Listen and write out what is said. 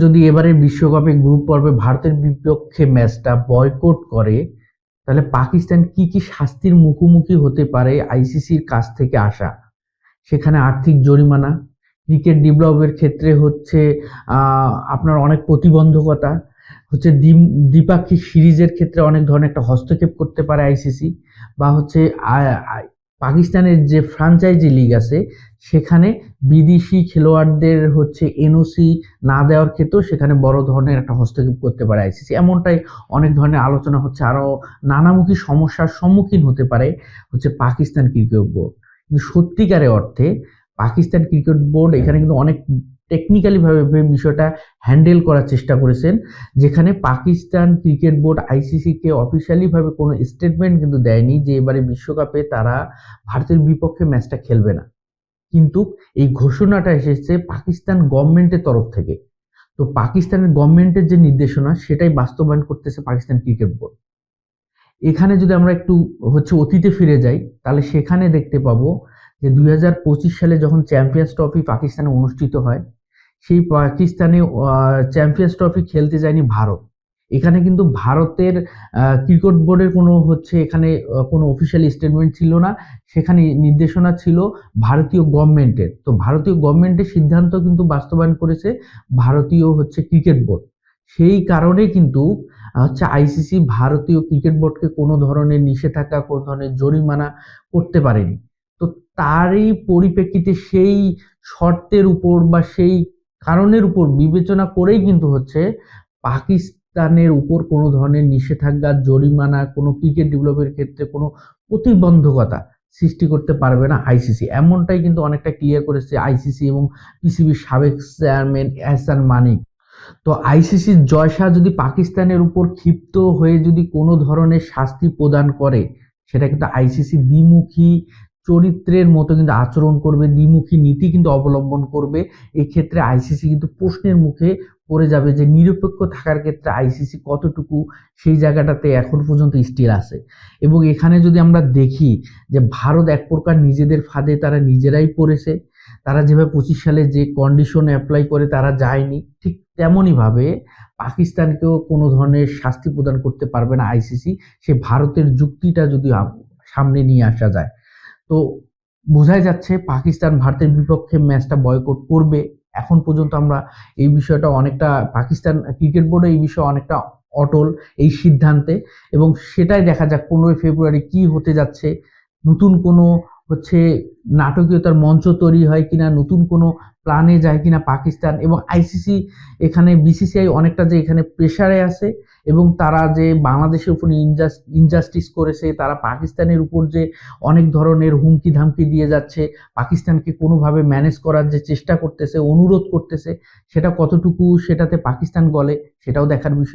যদি এবারে বিশ্বকাপে গ্রুপ পর্বে ভারতের বিপক্ষে ম্যাচটা বয়কট করে, তাহলে পাকিস্তান কি কি শাস্তির মুখোমুখি হতে পারে আইসিসির কাছ থেকে আসা। সেখানে আর্থিক জরিমানা, ক্রিকেট ডেভেলপের ক্ষেত্রে হচ্ছে আপনার অনেক প্রতিবন্ধকতা, হচ্ছে দ্বিপাক্ষিক সিরিজের ক্ষেত্রে অনেক ধরনের একটা হস্তক্ষেপ করতে পারে আইসিসি, বা হচ্ছে পাকিস্তানের যে ফ্র্যাঞ্চাইজি লিগ আছে সেখানে বিদেশি খেলোয়াড়দের হচ্ছে এনওসি না দেওয়ার ক্ষেত্রেও সেখানে বড় ধরনের একটা হস্তক্ষেপ করতে পারে আইসিসি। এমনটাই অনেক ধরনের আলোচনা হচ্ছে, আরো নানামুখী সমস্যার সম্মুখীন হতে পারে হচ্ছে পাকিস্তান ক্রিকেট বোর্ড। কিন্তু সত্যিকারের অর্থে পাকিস্তান ক্রিকেট বোর্ড এখানে কিন্তু অনেক টেকনিক্যালি ভাবে বিষয়টা হ্যান্ডেল করার চেষ্টা করেছেন, যেখানে পাকিস্তান ক্রিকেট বোর্ড আইসিসি কে অফিসিয়ালি ভাবে কোনো স্টেটমেন্ট কিন্তু দেয়নি যে এবারে বিশ্বকাপে তারা ভারতের বিপক্ষে ম্যাচটা খেলবে না, কিন্তু এই ঘোষণাটা এসেছে পাকিস্তান গভর্নমেন্টের তরফ থেকে। তো পাকিস্তানের গভর্নমেন্টের যে নির্দেশনা সেটাই বাস্তবায়ন করতেছে পাকিস্তান ক্রিকেট বোর্ড। এখানে যদি আমরা একটু হচ্ছে অতীতে ফিরে যাই, তাহলে সেখানে দেখতে পাবো যে 2025 সালে যখন চ্যাম্পিয়ন্স ট্রফি পাকিস্তানে অনুষ্ঠিত হয়, সেই পাকিস্তানে চ্যাম্পিয়ন্স ট্রফি খেলতে যায়নি ভারত। এখানে কিন্তু ভারতের ক্রিকেট বোর্ডের কোনো হচ্ছে এখানে কোনো অফিসিয়াল স্টেটমেন্ট ছিল না, সেখানে নির্দেশনা ছিল ভারতীয় গভর্নমেন্টের। তো ভারতীয় গভর্নমেন্টের সিদ্ধান্ত কিন্তু বাস্তবায়ন করেছে ভারতীয় হচ্ছে ক্রিকেট বোর্ড। সেই কারণে কিন্তু হচ্ছে আইসিসি ভারতীয় ক্রিকেট বোর্ডকে কোনো ধরনের নিষেধাজ্ঞা, কোনো ধরনের জরিমানা করতে পারেনি। তো তারই পরিপ্রেক্ষিতে সেই শর্তের উপর বা সেই কারণের উপর বিবেচনা করেই কিন্তু হচ্ছে পাকিস্তানের উপর কোনো ধরনের নিষেধাজ্ঞা, জরিমানা, কোনো ক্রিকেট ডেভেলপের ক্ষেত্রে কোনো প্রতিবন্ধকতা সৃষ্টি করতে পারবে না আইসিসি। এমনটাই কিন্তু অনেকটা ক্লিয়ার করেছে আইসিসি এবং পিসিবির সাবেক চেয়ারম্যান এহসান মানিক। তো আইসিসির জয়শাহ যদি পাকিস্তানের উপর ক্ষিপ্ত হয়ে যদি কোনো ধরনের শাস্তি প্রদান করে, সেটা কিন্তু আইসিসি দ্বিমুখী চরিত্রের মতো কিন্তু আচরণ করবে, দ্বিমুখী নীতি কিন্তু অবলম্বন করবে। এক্ষেত্রে আইসিসি কিন্তু প্রশ্নের মুখে পড়ে যাবে যে নিরপেক্ষ থাকার ক্ষেত্রে আইসিসি কতটুকু সেই জায়গাটাতে এখন পর্যন্ত স্টিল আছে। এবং এখানে যদি আমরা দেখি যে ভারত এক প্রকার নিজেদের ফাঁদে তারা নিজেরাই পড়েছে। তারা যেভাবে 25 সালে যে কন্ডিশন অ্যাপ্লাই করে তারা যায়নি, ঠিক তেমনই ভাবে পাকিস্তানকেও কোনো ধরনের শাস্তি প্রদান করতে পারবে না আইসিসি, সে ভারতের যুক্তিটা যদি সামনে নিয়ে আসা যায়। তো বোঝাই যাচ্ছে পাকিস্তান ভারতের বিপক্ষে ম্যাচটা বয়কট করবে। এখন পর্যন্ত আমরা এই বিষয়টা অনেকটা পাকিস্তান ক্রিকেট বোর্ড এই বিষয়ে অনেকটা অটল এই সিদ্ধান্তে, এবং সেটাই দেখা যাক 15 ফেব্রুয়ারি কি হতে যাচ্ছে। নতুন কোনো হচ্ছে নাটকীয়তার মঞ্চ তৈরি হয় কিনা, নতুন কোনো প্ল্যানে যায় কিনা পাকিস্তান, এবং আইসিসি এখানে বিসিসিআই অনেকটা যে এখানে প্রেসারে আছে, এবং তারা যে বাংলাদেশের উপর ইনজাস্টিস করেছে, তারা পাকিস্তানের উপর যে অনেক ধরনের হুমকি ধামকি দিয়ে যাচ্ছে, পাকিস্তানকে কোনোভাবে ম্যানেজ করার যে চেষ্টা করতেছে, অনুরোধ করতেছে, সেটা কতটুকু সেটাতে পাকিস্তান গলে সেটাও দেখার বিষয়।